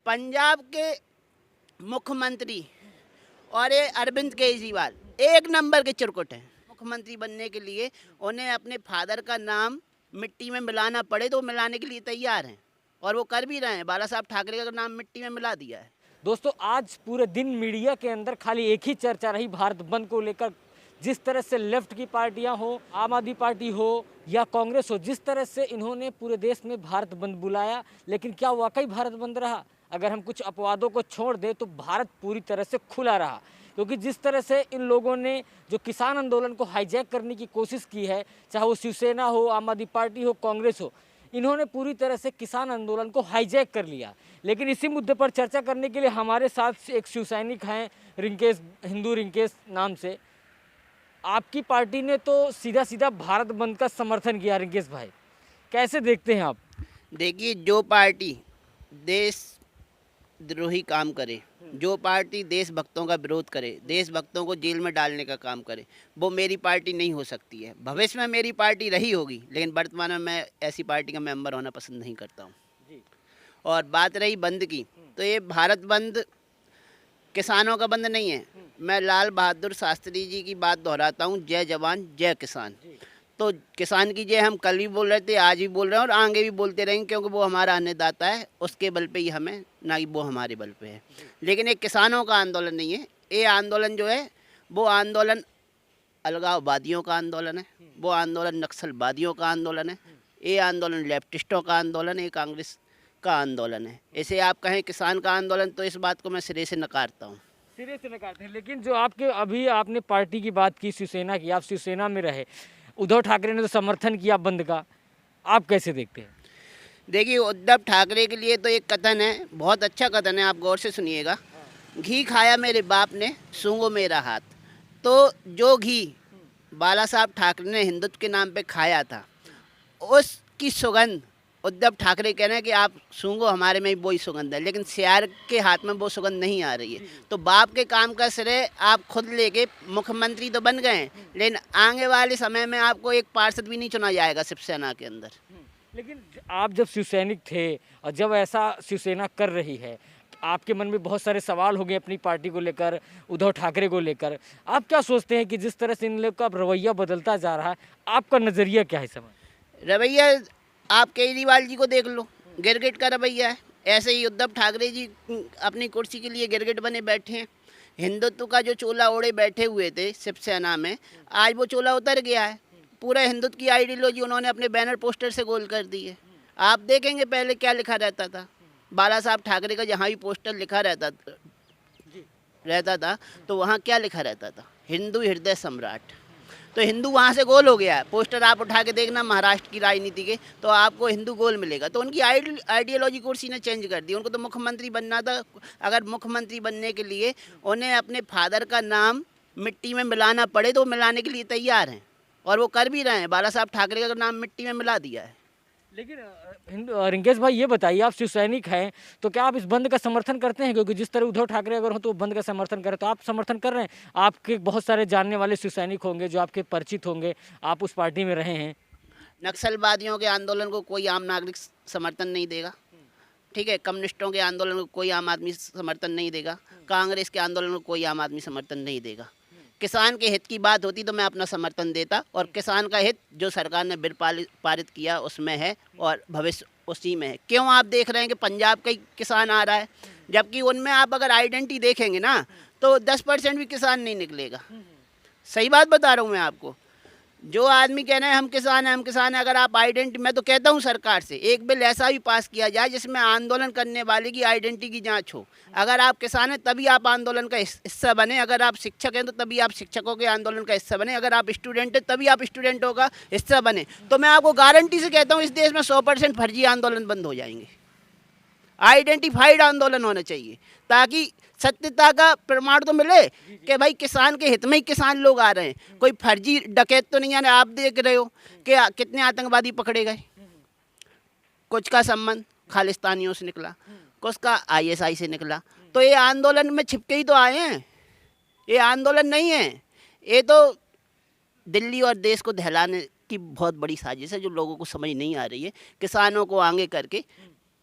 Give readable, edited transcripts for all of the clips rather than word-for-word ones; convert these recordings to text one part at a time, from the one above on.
पंजाब के मुख्यमंत्री और ये अरविंद केजरीवाल एक नंबर के चिरकुट हैं। मुख्यमंत्री बनने के लिए उन्हें अपने फादर का नाम मिट्टी में मिलाना पड़े तो मिलाने के लिए तैयार हैं, और वो कर भी रहे हैं। बाला साहब ठाकरे का नाम मिट्टी में मिला दिया है। दोस्तों, आज पूरे दिन मीडिया के अंदर खाली एक ही चर्चा रही भारत बंद को लेकर। जिस तरह से लेफ्ट की पार्टियां हो, आम आदमी पार्टी हो या कांग्रेस हो, जिस तरह से इन्होंने पूरे देश में भारत बंद बुलाया, लेकिन क्या वाकई भारत बंद रहा? अगर हम कुछ अपवादों को छोड़ दें तो भारत पूरी तरह से खुला रहा, क्योंकि जिस तरह से इन लोगों ने जो किसान आंदोलन को हाईजैक करने की कोशिश की है, चाहे वो शिवसेना हो, आम आदमी पार्टी हो, कांग्रेस हो, इन्होंने पूरी तरह से किसान आंदोलन को हाईजैक कर लिया। लेकिन इसी मुद्दे पर चर्चा करने के लिए हमारे साथ एक शिव सैनिक हैं, रिंकेश, हिंदू रिंकेश नाम से। आपकी पार्टी ने तो सीधा सीधा भारत बंद का समर्थन किया। रिंकेश भाई, कैसे देखते हैं आप? देखिए, जो पार्टी देशद्रोही काम करे, जो पार्टी देशभक्तों का विरोध करे, देशभक्तों को जेल में डालने का काम करे, वो मेरी पार्टी नहीं हो सकती है। भविष्य में मेरी पार्टी रही होगी, लेकिन वर्तमान में मैं ऐसी पार्टी का मेंबर होना पसंद नहीं करता हूँ। और बात रही बंद की, तो ये भारत बंद किसानों का बंद नहीं है। मैं लाल बहादुर शास्त्री जी की बात दोहराता हूँ, जय जवान जय किसान। तो किसान की जय हम कल भी बोल रहे थे, आज भी बोल रहे हैं और आगे भी बोलते रहेंगे, क्योंकि वो हमारा अन्नदाता है। उसके बल पे ही हमें, ना कि वो हमारे बल पे है। लेकिन ये किसानों का आंदोलन नहीं है। ये आंदोलन जो है, वो आंदोलन अलगाववादियों का आंदोलन है, वो आंदोलन नक्सलवादियों का आंदोलन है, ये आंदोलन लेफ्टिस्टों का आंदोलन है, ये कांग्रेस का आंदोलन है। इसे आप कहें किसान का आंदोलन, तो इस बात को मैं सिरे से नकारता हूँ। सिरे से नकारते हैं। लेकिन जो आपके अभी आपने पार्टी की बात की, शिवसेना की, आप शिवसेना में रहे, उद्धव ठाकरे ने तो समर्थन किया बंद का, आप कैसे देखते हैं? देखिए, उद्धव ठाकरे के लिए तो एक कथन है, बहुत अच्छा कथन है, आप गौर से सुनिएगा। घी खाया मेरे बाप ने, सूंघो मेरा हाथ। तो जो घी बाला साहब ठाकरे ने हिंदुत्व के नाम पे खाया था, उसकी सुगंध उद्धव ठाकरे कह रहे हैं कि आप सूंघो, हमारे में भी वही सुगंध है। लेकिन सियार के हाथ में वो सुगंध नहीं आ रही है। तो बाप के काम का श्रेय आप खुद लेके मुख्यमंत्री तो बन गए हैं, लेकिन आगे वाले समय में आपको एक पार्षद भी नहीं चुना जाएगा शिवसेना के अंदर। लेकिन आप जब शिवसैनिक थे और जब ऐसा शिवसेना कर रही है, आपके मन में बहुत सारे सवाल हो गए अपनी पार्टी को लेकर, उद्धव ठाकरे को लेकर। आप क्या सोचते हैं कि जिस तरह से इन लोग का रवैया बदलता जा रहा है, आपका नज़रिया क्या है समय? रवैया आप केजरीवाल जी को देख लो, गिरगिट का रवैया है। ऐसे ही उद्धव ठाकरे जी अपनी कुर्सी के लिए गिरगिट बने बैठे हैं। हिंदुत्व का जो चोला ओढ़े बैठे हुए थे शिवसेना में, आज वो चोला उतर गया है। पूरा हिंदुत्व की आइडियोलॉजी उन्होंने अपने बैनर पोस्टर से गोल कर दी है। आप देखेंगे पहले क्या लिखा रहता था, बाला साहब ठाकरे का जहाँ भी पोस्टर लिखा रहता था तो वहाँ क्या लिखा रहता था, हिंदू हृदय सम्राट। तो हिंदू वहाँ से गोल हो गया है। पोस्टर आप उठा के देखना महाराष्ट्र की राजनीति के, तो आपको हिंदू गोल मिलेगा। तो उनकी आइडियोलॉजी कुर्सी ने चेंज कर दी। उनको तो मुख्यमंत्री बनना था। अगर मुख्यमंत्री बनने के लिए उन्हें अपने फादर का नाम मिट्टी में मिलाना पड़े तो वो मिलाने के लिए तैयार हैं, और वो कर भी रहे हैं। बाला साहब ठाकरे का नाम मिट्टी में मिला दिया है। लेकिन रिंकेश भाई, ये बताइए, आप शिवसैनिक हैं तो क्या आप इस बंद का समर्थन करते हैं? क्योंकि जिस तरह उद्धव ठाकरे अगर हो तो बंद का समर्थन करें, तो आप समर्थन कर रहे हैं? आपके बहुत सारे जानने वाले शिवसैनिक होंगे जो आपके परिचित होंगे, आप उस पार्टी में रहे हैं। नक्सलवादियों के आंदोलन को कोई आम नागरिक समर्थन नहीं देगा, ठीक है। कम्युनिस्टों के आंदोलन को कोई आम आदमी समर्थन नहीं देगा। कांग्रेस के आंदोलन को कोई आम आदमी समर्थन नहीं देगा। किसान के हित की बात होती तो मैं अपना समर्थन देता, और किसान का हित जो सरकार ने बिल पारित किया उसमें है, और भविष्य उसी में है। क्यों आप देख रहे हैं कि पंजाब का ही किसान आ रहा है, जबकि उनमें आप अगर आइडेंटिटी देखेंगे ना तो 10% भी किसान नहीं निकलेगा। सही बात बता रहा हूँ मैं आपको। जो आदमी कह रहे हैं हम किसान हैं, हम किसान हैं, अगर आप आइडेंटिटी, मैं तो कहता हूँ सरकार से एक बिल ऐसा भी पास किया जाए जिसमें आंदोलन करने वाले की आइडेंटिटी की जांच हो। अगर आप किसान हैं तभी आप आंदोलन का हिस्सा बने, अगर आप शिक्षक हैं तो तभी आप शिक्षकों के आंदोलन का हिस्सा बने, अगर आप स्टूडेंट हैं तभी आप स्टूडेंटों का हिस्सा बने। तो मैं आपको गारंटी से कहता हूँ इस देश में 100% फर्जी आंदोलन बंद हो जाएंगे। आइडेंटिफाइड आंदोलन होना चाहिए, ताकि सत्यता का प्रमाण तो मिले कि भाई किसान के हित में ही किसान लोग आ रहे हैं। कोई फर्जी डकैत तो नहीं आ रहे। आप देख रहे हो कि कितने आतंकवादी पकड़े गए। कुछ का संबंध खालिस्तानियों से निकला, कुछ का ISI से निकला। तो ये आंदोलन में छिपके ही तो आए हैं, ये आंदोलन नहीं है। ये तो दिल्ली और देश को दहलाने की बहुत बड़ी साजिश है जो लोगों को समझ नहीं आ रही है। किसानों को आगे करके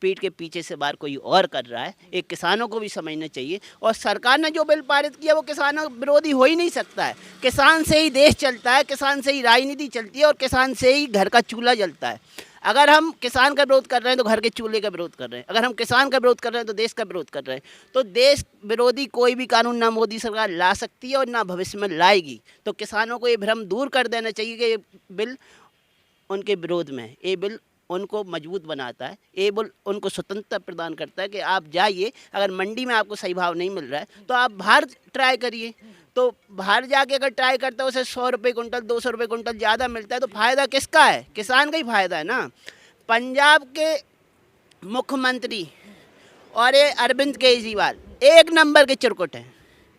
पीठ के पीछे से बार कोई और कर रहा है। एक किसानों को भी समझना चाहिए, और सरकार ने जो बिल पारित किया वो किसानों विरोधी हो ही नहीं सकता है। किसान से ही देश चलता है, किसान से ही राजनीति चलती है, और किसान से ही घर का चूल्हा जलता है। अगर हम किसान का विरोध कर रहे हैं तो घर के चूल्हे का विरोध कर रहे हैं, अगर हम किसान का विरोध कर रहे हैं तो देश का विरोध कर रहे हैं। तो देश विरोधी कोई भी कानून ना मोदी सरकार ला सकती है और ना भविष्य में लाएगी। तो किसानों को ये भ्रम दूर कर देना चाहिए कि ये बिल उनके विरोध में है। ये बिल उनको मजबूत बनाता है, ये बिल उनको स्वतंत्रता प्रदान करता है कि आप जाइए, अगर मंडी में आपको सही भाव नहीं मिल रहा है तो आप बाहर ट्राई करिए। तो बाहर जाके अगर ट्राई करता है उसे 100 रुपये कुंटल 200 रुपये कुंटल ज़्यादा मिलता है तो फ़ायदा किसका है? किसान का ही फ़ायदा है ना। पंजाब के मुख्यमंत्री और ये अरविंद केजरीवाल एक नंबर के चिरकुट हैं।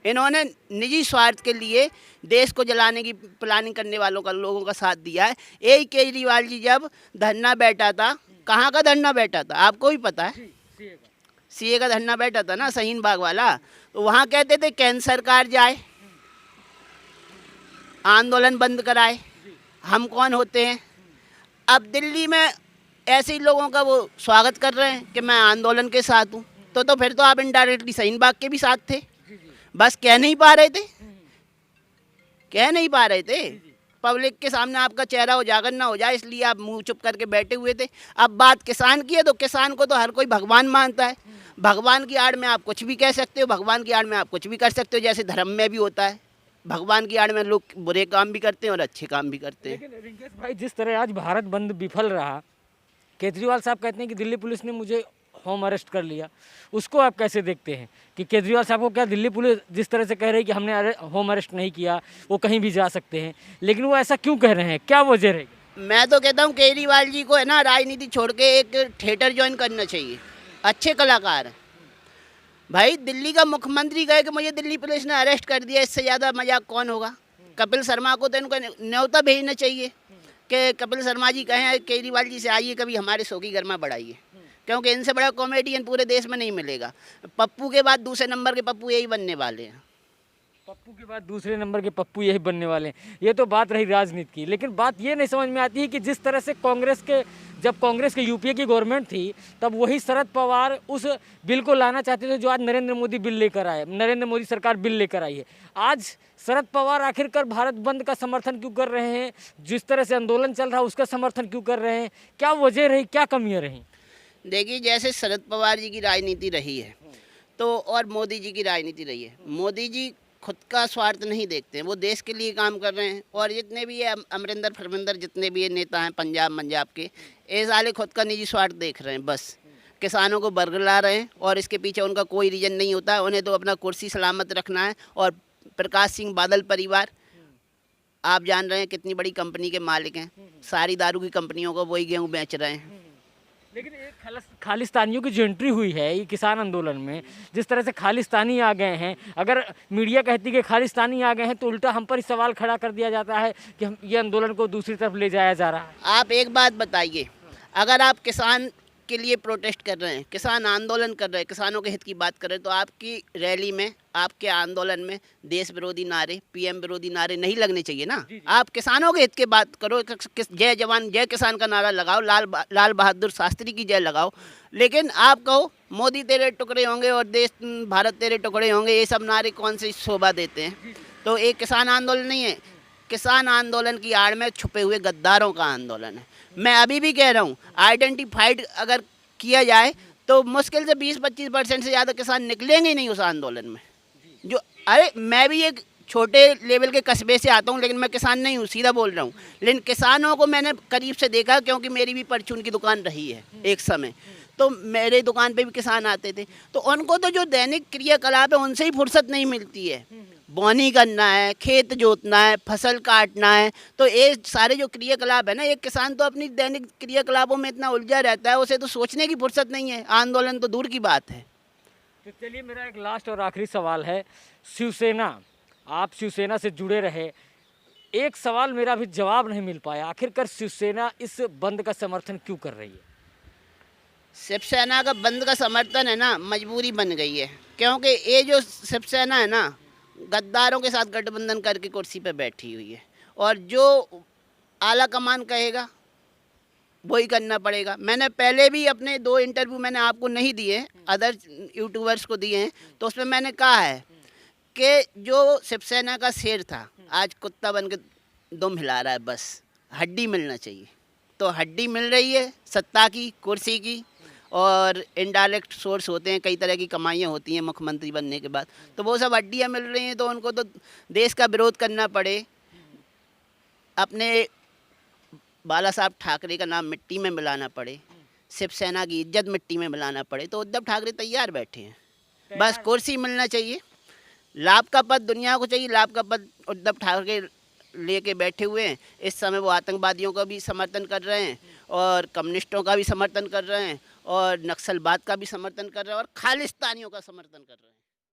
इन्होंने निजी स्वार्थ के लिए देश को जलाने की प्लानिंग करने वालों का लोगों का साथ दिया है। यही केजरीवाल जी जब धरना बैठा था, कहाँ का धरना बैठा था आपको भी पता है, सीए का धरना बैठा था ना, शाहीन बाग वाला। तो वहाँ कहते थे केंद्र सरकार जाए, आंदोलन बंद कराए, हम कौन होते हैं। अब दिल्ली में ऐसे ही लोगों का वो स्वागत कर रहे हैं कि मैं आंदोलन के साथ हूँ। तो फिर तो आप इनडायरेक्टली शाहीन बाग के भी साथ थे, बस कह नहीं पा रहे थे, कह नहीं पा रहे थे। पब्लिक के सामने आपका चेहरा उजागर ना हो जाए इसलिए आप मुंह चुप करके बैठे हुए थे। अब बात किसान की है तो किसान को तो हर कोई भगवान मानता है। भगवान की आड़ में आप कुछ भी कह सकते हो, भगवान की आड़ में आप कुछ भी कर सकते हो, जैसे धर्म में भी होता है। भगवान की आड़ में लोग बुरे काम भी करते हैं और अच्छे काम भी करते हैं। लेकिन रिंकेश भाई, जिस तरह आज भारत बंद विफल रहा, केजरीवाल साहब कहते हैं कि दिल्ली पुलिस ने मुझे होम अरेस्ट कर लिया, उसको आप कैसे देखते हैं कि केजरीवाल साहब को क्या दिल्ली पुलिस जिस तरह से कह रही है कि हमने होम अरेस्ट नहीं किया, वो कहीं भी जा सकते हैं, लेकिन वो ऐसा क्यों कह रहे हैं, क्या वजह रहेगी? मैं तो कहता हूँ केजरीवाल जी को है ना राजनीति छोड़ के एक थिएटर ज्वाइन करना चाहिए। अच्छे कलाकार हैं भाई। दिल्ली का मुख्यमंत्री कहे कि मुझे दिल्ली पुलिस ने अरेस्ट कर दिया, इससे ज़्यादा मजाक कौन होगा। कपिल शर्मा को तो इनको न्योता भेजना चाहिए कि कपिल शर्मा जी कहें केजरीवाल जी से आइए कभी हमारे शो की गर्मा बढ़ाइए, क्योंकि इनसे बड़ा कॉमेडियन पूरे देश में नहीं मिलेगा। पप्पू के बाद दूसरे नंबर के पप्पू यही बनने वाले हैं। पप्पू के बाद दूसरे नंबर के पप्पू यही बनने वाले हैं। ये तो बात रही राजनीति की, लेकिन बात ये नहीं समझ में आती है कि जिस तरह से जब कांग्रेस के यूपीए की गवर्नमेंट थी तब वही शरद पवार उस बिल को लाना चाहते थे जो आज नरेंद्र मोदी बिल लेकर आए, नरेंद्र मोदी सरकार बिल लेकर आई है। आज शरद पवार आखिरकार भारत बंद का समर्थन क्यों कर रहे हैं? जिस तरह से आंदोलन चल रहा है उसका समर्थन क्यों कर रहे हैं? क्या वजह रही, क्या कमियाँ रहीं? देखिए, जैसे शरद पवार जी की राजनीति रही है तो और मोदी जी की राजनीति रही है। मोदी जी खुद का स्वार्थ नहीं देखते हैं, वो देश के लिए काम कर रहे हैं। और जितने भी ये अमरिंदर फरमिंदर जितने भी ये नेता हैं पंजाब के, ये साले खुद का निजी स्वार्थ देख रहे हैं। बस किसानों को बरगला रहे हैं और इसके पीछे उनका कोई रीजन नहीं होता है। उन्हें तो अपना कुर्सी सलामत रखना है। और प्रकाश सिंह बादल परिवार, आप जान रहे हैं कितनी बड़ी कंपनी के मालिक हैं। सारी दारू की कंपनियों को वही गेहूँ बेच रहे हैं। लेकिन एक खालिस्तानियों की जो एंट्री हुई है ये किसान आंदोलन में, जिस तरह से खालिस्तानी आ गए हैं, अगर मीडिया कहती है कि खालिस्तानी आ गए हैं तो उल्टा हम पर ही सवाल खड़ा कर दिया जाता है कि हम ये आंदोलन को दूसरी तरफ ले जाया जा रहा है। आप एक बात बताइए, अगर आप किसान के लिए प्रोटेस्ट कर रहे हैं, किसान आंदोलन कर रहे हैं, किसानों के हित की बात कर रहे हैं, तो आपकी रैली में, आपके आंदोलन में देश विरोधी नारे, पीएम विरोधी नारे नहीं लगने चाहिए ना। आप किसानों के हित की बात करो, जय जवान जय किसान का नारा लगाओ, लाल बहादुर शास्त्री की जय लगाओ। लेकिन आप कहो मोदी तेरे टुकड़े होंगे और देश भारत तेरे टुकड़े होंगे, ये सब नारे कौन सी शोभा देते हैं? तो एक किसान आंदोलन नहीं है। किसान आंदोलन की आड़ में छुपे हुए गद्दारों का आंदोलन है। मैं अभी भी कह रहा हूँ, आइडेंटिफाइड अगर किया जाए तो मुश्किल से 20-25% से ज़्यादा किसान निकलेंगे ही नहीं उस आंदोलन में। जो अरे मैं भी एक छोटे लेवल के कस्बे से आता हूँ, लेकिन मैं किसान नहीं हूँ, सीधा बोल रहा हूँ। लेकिन किसानों को मैंने करीब से देखा, क्योंकि मेरी भी परचून की दुकान रही है एक समय। तो मेरे दुकान पे भी किसान आते थे, तो उनको तो जो दैनिक क्रियाकलाप है उनसे ही फुर्सत नहीं मिलती है। बोनी करना है, खेत जोतना है, फसल काटना है, तो ये सारे जो क्रियाकलाप है ना, एक किसान तो अपनी दैनिक क्रियाकलापों में इतना उलझा रहता है, उसे तो सोचने की फुर्सत नहीं है। आंदोलन तो दूर की बात है। तो चलिए, मेरा एक लास्ट और आखिरी सवाल है। शिवसेना, आप शिवसेना से जुड़े रहे, एक सवाल मेरा अभी जवाब नहीं मिल पाया, आखिरकार शिवसेना इस बंद का समर्थन क्यों कर रही है? शिवसेना का बंद का समर्थन है ना, मजबूरी बन गई है। क्योंकि ये जो शिवसेना है ना, गद्दारों के साथ गठबंधन करके कुर्सी पे बैठी हुई है, और जो आला कमान कहेगा वही करना पड़ेगा। मैंने पहले भी अपने 2 इंटरव्यू मैंने आपको नहीं दिए, अदर यूट्यूबर्स को दिए हैं, तो उसमें मैंने कहा है कि जो शिवसेना का शेर था आज कुत्ता बन के दुम हिला रहा है, बस हड्डी मिलना चाहिए। तो हड्डी मिल रही है सत्ता की, कुर्सी की, और इनडायरेक्ट सोर्स होते हैं, कई तरह की कमाइयाँ होती हैं मुख्यमंत्री बनने के बाद, तो वो सब हड्डियाँ मिल रही हैं। तो उनको तो देश का विरोध करना पड़े, अपने बाला साहब ठाकरे का नाम मिट्टी में मिलाना पड़े, शिवसेना की इज्जत मिट्टी में मिलाना पड़े, तो उद्धव ठाकरे तैयार बैठे हैं। बस कुर्सी मिलना चाहिए, लाभ का पद दुनिया को चाहिए, लाभ का पद उद्धव ठाकरे लेके बैठे हुए हैं। इस समय वो आतंकवादियों का भी समर्थन कर रहे हैं, और कम्युनिस्टों का भी समर्थन कर रहे हैं, और नक्सलवाद का भी समर्थन कर रहे हैं, और खालिस्तानियों का समर्थन कर रहे हैं।